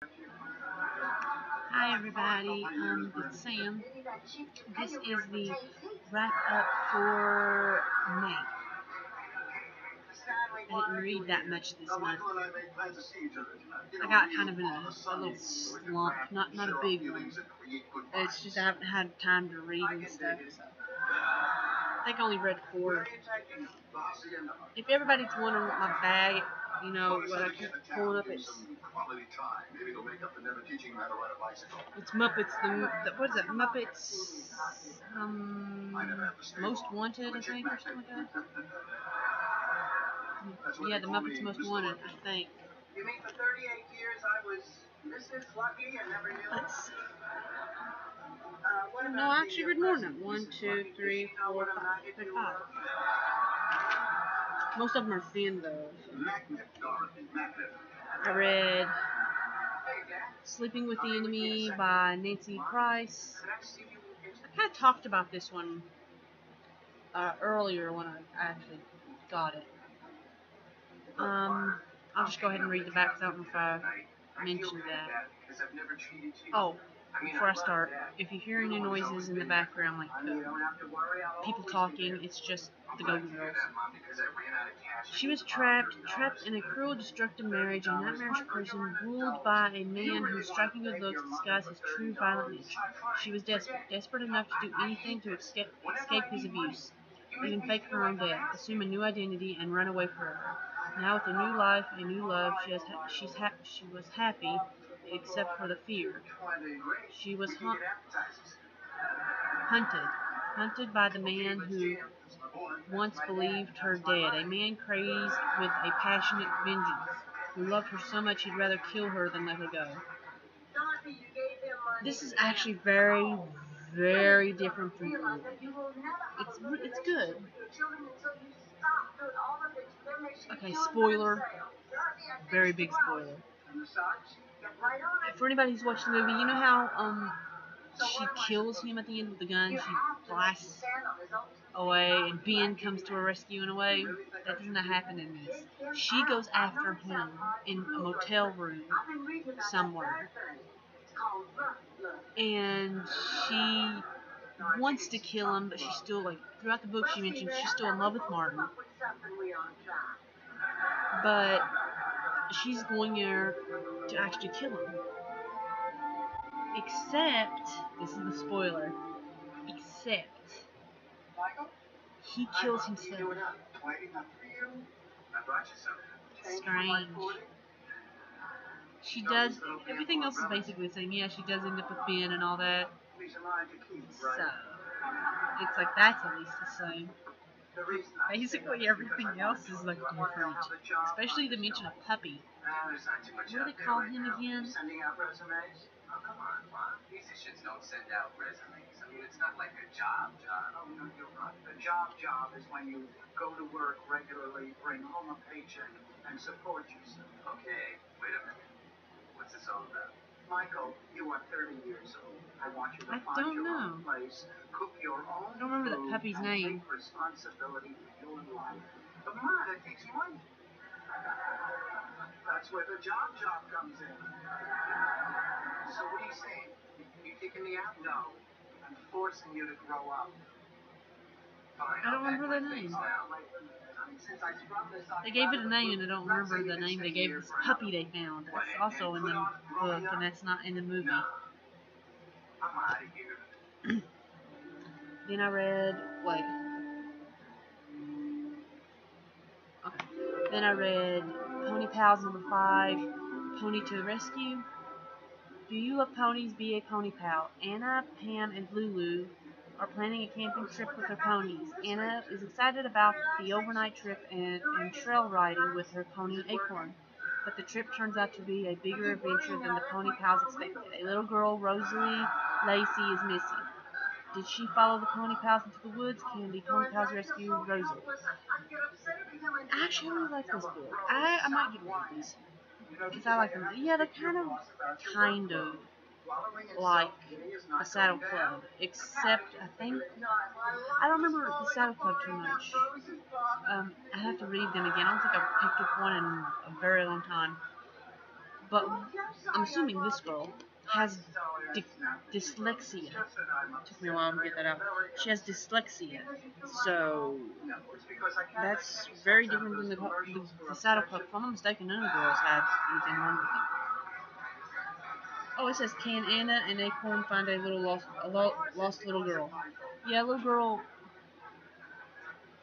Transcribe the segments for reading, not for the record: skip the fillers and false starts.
Hi everybody, it's Sam. This is the wrap up for May. I didn't read that much this month. I got kind of in a little slump, not a big one. It's just I haven't had time to read and stuff. So. I think I only read 4. If everybody's wondering what my bag, what I keep pulling up, it's Muppets. What is it? Muppets. Most Wanted, I think, or something like that. Yeah, the Muppets Most Wanted, I think. You mean for 38 years I was Mrs. Lucky and never knew? Let's see. No, I actually read more than that. 1, 2, 3, 4, 5. Most of them are thin, though. I read Sleeping with the Enemy by Nancy Price. I kind of talked about this one earlier when I actually got it. I'll just go ahead and read the back because I don't know if I mentioned that. Oh, before I start, if you hear any noises in the background, like people talking, it's just the Golden Girls. She was trapped in a cruel, destructive marriage, a nightmarish person ruled by a man whose striking good looks disguised his true violent nature. She was desperate enough to do anything to escape his abuse, even fake her own death, assume a new identity, and run away forever. Now with a new life, a new love, she was happy, except for the fear. She was hunted by the man who once believed her dead, a man crazed with a passionate vengeance, who loved her so much he'd rather kill her than let her go. This is actually very, very different from the movie. It's good. Okay, spoiler. Very big spoiler. For anybody who's watched the movie, you know how she kills him at the end with the gun? She blasts away and Ben comes to her rescue in a way. That doesn't happen in this. She goes after him in a motel room somewhere. And she wants to kill him, but she's still, throughout the book she mentions she's still in love with Martin. But she's going there to actually kill him. Except, this is the spoiler, except he kills himself. Strange. She does, everything else is basically the same. Yeah, she does end up with Ben and all that. So, it's like that's at least the same. Basically everything else is different. Especially the mention of Puppy. What do they call him again? Oh, come on, Mom. Musicians don't send out resumes. I mean, it's not like a job. Oh, no, you're right. The job is when you go to work regularly, bring home a paycheck, and support yourself. Okay, wait a minute. What's this all about? Michael, you are 30 years old. I want you to find your own place, cook your own I don't remember that puppy's name. Take responsibility for your life. But Mom, that takes money. That's where the job comes in. So what are you saying? You kicking me out? No. I'm forcing you to grow up. Fine, I don't remember the name. They gave it a name and I don't remember the name they gave this puppy they found. That's also in the book and that's not in the movie. I'm out of here. Then I read, Then I read Pony Pals #5, Pony to the Rescue. Do you love ponies? Be a pony pal. Anna, Pam, and Lulu are planning a camping trip with their ponies. Anna is excited about the overnight trip and trail riding with her pony Acorn. But the trip turns out to be a bigger adventure than the pony pals expected. A little girl, Rosalie Lacey, is missing. Did she follow the pony pals into the woods? Can the pony pals rescue Rosalie? I actually really like this book. I might get one of these. Because I like them. Yeah, they're kind of like the Saddle Club. Except, I don't remember the Saddle Club too much. I have to read them again. I don't think I've picked up one in a very long time. But I'm assuming this girl has dyslexia. Took me a while to get that out. She has dyslexia, so that's very different than the saddle club. If I'm not mistaken, none of the girls have anything wrong with them. Oh, it says, can Anna and Acorn find a lost little girl? Yeah, little girl.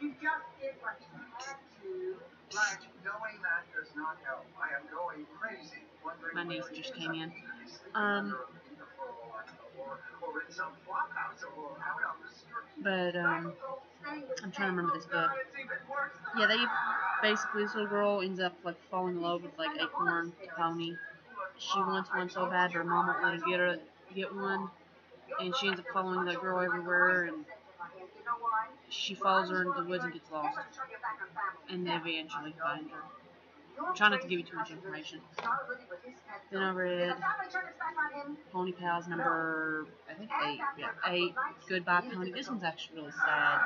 You just did what you had to. But knowing that does not help. I am going crazy. My niece just came in. But I'm trying to remember this book. Yeah, they basically, this little girl ends up like falling in love with like Acorn, the pony. She wants one so bad, but her mom won't let her get one, and she ends up following that girl everywhere, and she follows her into the woods and gets lost, and they eventually find her. I'm trying not to give you too much information. Then I read Pony Pals number, I think 8. Yeah, 8. Goodbye Pony. This one's actually really sad.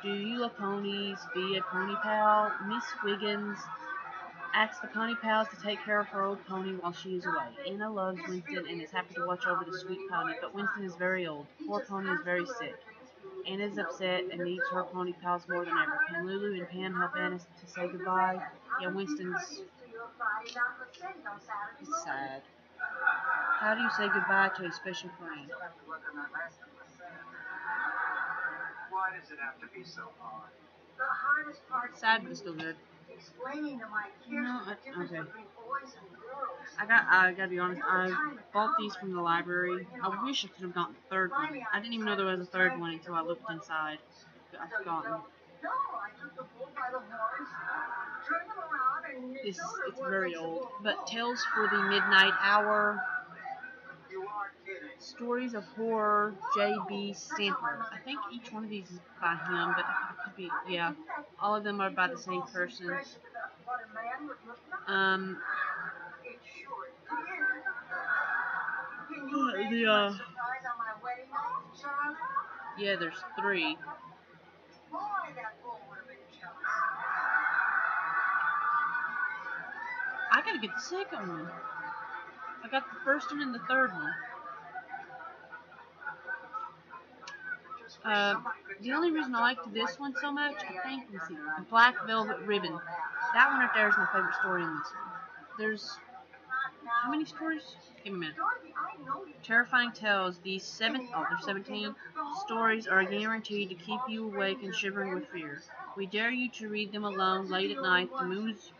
Do you love ponies? Be a pony pal. Miss Wiggins asks the pony pals to take care of her old pony while she is away. Anna loves Winston and is happy to watch over the sweet pony, but Winston is very old. Poor pony is very sick. Anna is upset and needs her pony pals more than ever. Can Lulu and Pam help Anna to say goodbye? Yeah, Winston's... It's sad. How do you say goodbye to a special friend? Why does it have to be so hard? The hardest part is sad, but it's still good. Explaining to my kids the difference between boys and girls. I gotta be honest, I bought these from the library. I wish I could have gotten the third one. I didn't even know there was a third one until I looked inside. I've forgotten. No, I took the bull by the horns, turned them around, and it's very old. But Tales for the Midnight Hour. You are kidding. Stories of Horror, J.B. Stamper. I think each one of these is by him, but it could be, yeah. All of them are by the same person. Yeah, there's 3. I gotta get the second one. I got the first one and the third one. The only reason I liked this one so much, I think, let's see, Black Velvet Ribbon. That one right there is my favorite story in this one. There's, how many stories? Give me a minute. Terrifying Tales. These 17 stories are guaranteed to keep you awake and shivering with fear. We dare you to read them alone late at night. The moon is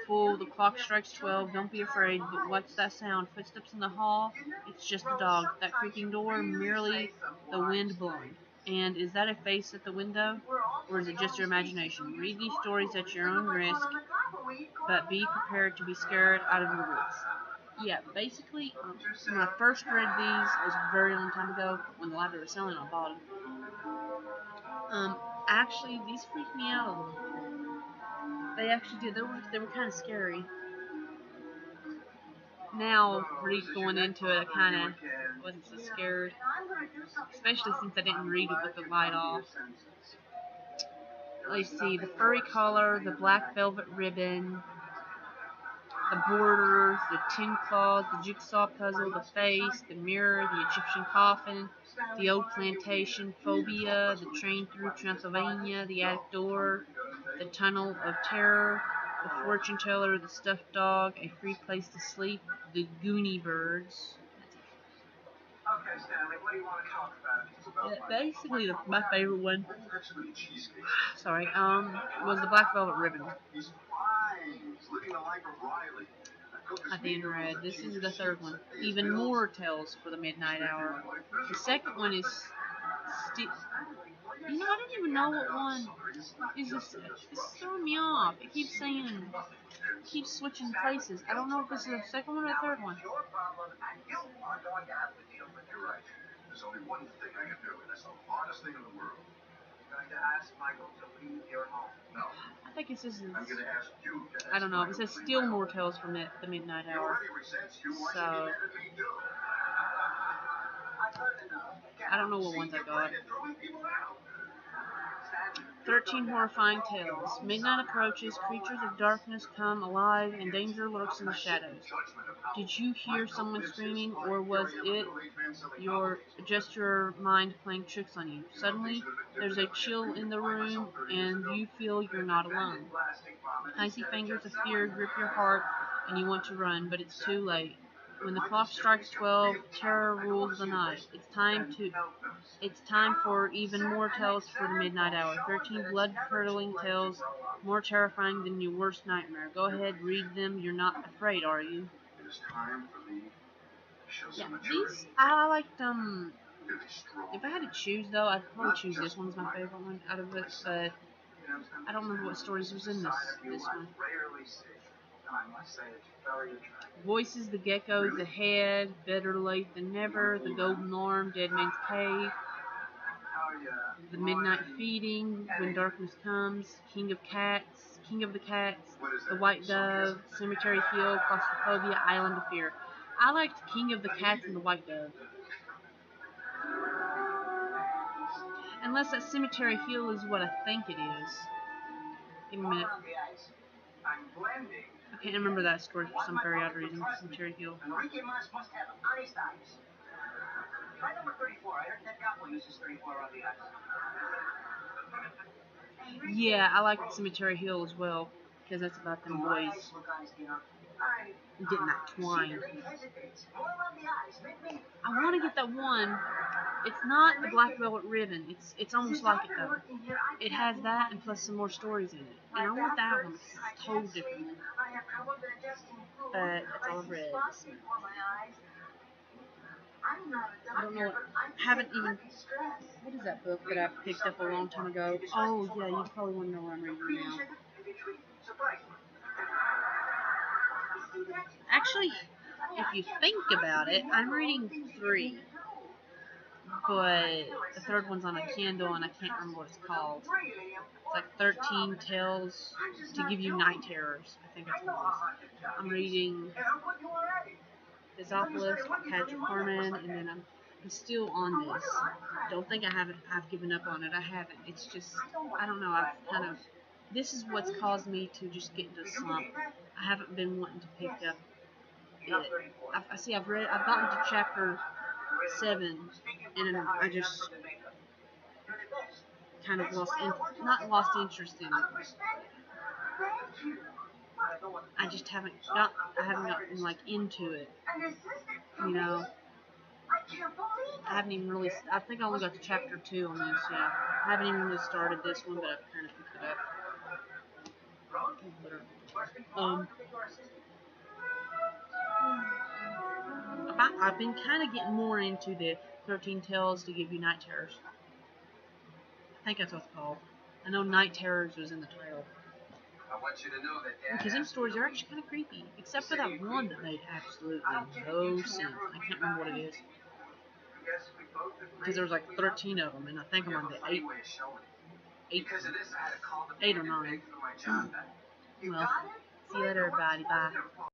full, the clock strikes 12. Don't be afraid. But what's that sound? Footsteps in the hall? It's just the dog. That creaking door? Merely the wind blowing. And is that a face at the window? Or is it just your imagination? Read these stories at your own risk, but be prepared to be scared out of your wits. Yeah, basically, when I first read these, it was a very long time ago, when the library was selling, I bought them. Actually, these freaked me out a little bit. They actually did. They were kind of scary. Now, going into it, I kind of wasn't so scared. Especially since I didn't read it with the light off. Let's see, the furry collar, the black velvet ribbon, the borders, the tin claws, the jigsaw puzzle, the face, the mirror, the Egyptian coffin, the old plantation, phobia, the train through Transylvania, the attic door, the tunnel of terror, the fortune teller, the stuffed dog, a free place to sleep, the Goonie birds. Okay, Stanley, what do you want to talk about? Basically, my favorite one, sorry, was the Black Velvet Ribbon. I then read, this is the third one, Even More Tales for the Midnight Hour. The second one is you know, I don't even know what one is this. It's throwing me off. It keeps saying, keeps switching places. I don't know if this is the second one or the third one. There's only one thing I can do, and that's the hardest thing in the world. I'm going to ask Michael to leave your home. No. I think it says, I'm going to ask you to ask I don't know. It says Michael Still More Tales from the Midnight Hour. So, I don't know what ones I got. 13 horrifying tales. Midnight approaches, creatures of darkness come alive, and danger lurks in the shadows. Did you hear someone screaming, or was it just your mind playing tricks on you? Suddenly, there's a chill in the room, and you feel you're not alone. Icy fingers of fear grip your heart, and you want to run, but it's too late. When the clock strikes 12, terror rules the night. It's time for even more tales for the midnight hour. 13 blood-curdling tales, more terrifying than your worst nightmare. Go ahead, read them. You're not afraid, are you? Yeah, these, I liked, if I had to choose, though, I'd probably choose this one's my favorite one out of it, but I don't remember what stories was in this one. Voices, the Gecko, the Head, Better Late Than Never, the Golden Arm, Dead Man's Cave, the Midnight Feeding, When Darkness Comes, King of the Cats, the White Dove, Cemetery Hill, Claustrophobia, Island of Fear. I liked King of the Cats and the White Dove. Unless that Cemetery Hill is what I think it is. Give me a minute. I can't remember that story for some very odd reason. Cemetery Hill. Enrique must have honest eyes. Try number 34. I heard Ted Goblin uses 34 on the eyes. Yeah, I like Cemetery Hill as well, because that's about them boys getting that twine. I want to get that one. It's not the Black Velvet Ribbon. It's almost like it though. It has that and plus some more stories in it. And I want that one because it's totally different. But that's all I've read. I don't know. Haven't even. What is that book that I picked up a long time ago? Oh yeah, you probably want to know what I'm reading now. Actually, if you think about it, I'm reading 3, but the third one's on a Kindle and I can't remember what it's called. It's like 13 Tales to Give You Night Terrors. I think that's what it is. I'm reading Physopolis by Patrick Harmon, and then I'm still on this. Don't think I've given up on it. I haven't. It's just, I don't know, this is what's caused me to just get into a slump. I haven't been wanting to pick up it. I've gotten to chapter 7, and I just kind of not lost interest in it. I just haven't gotten like into it, you know. I haven't even really, I think I only got to chapter 2 on this, yeah. I haven't even really started this one, but I've kind of picked it up. I've been kind of getting more into the 13 Tales to Give You Night Terrors. I think that's what it's called. I know Night Terrors was in the title. Because them stories are actually kind of creepy. Except for that one that made absolutely no sense. I can't remember what it is. Because there was like 13 of them, and I think I'm on the 8 or 9. Well, see you later, everybody. Bye.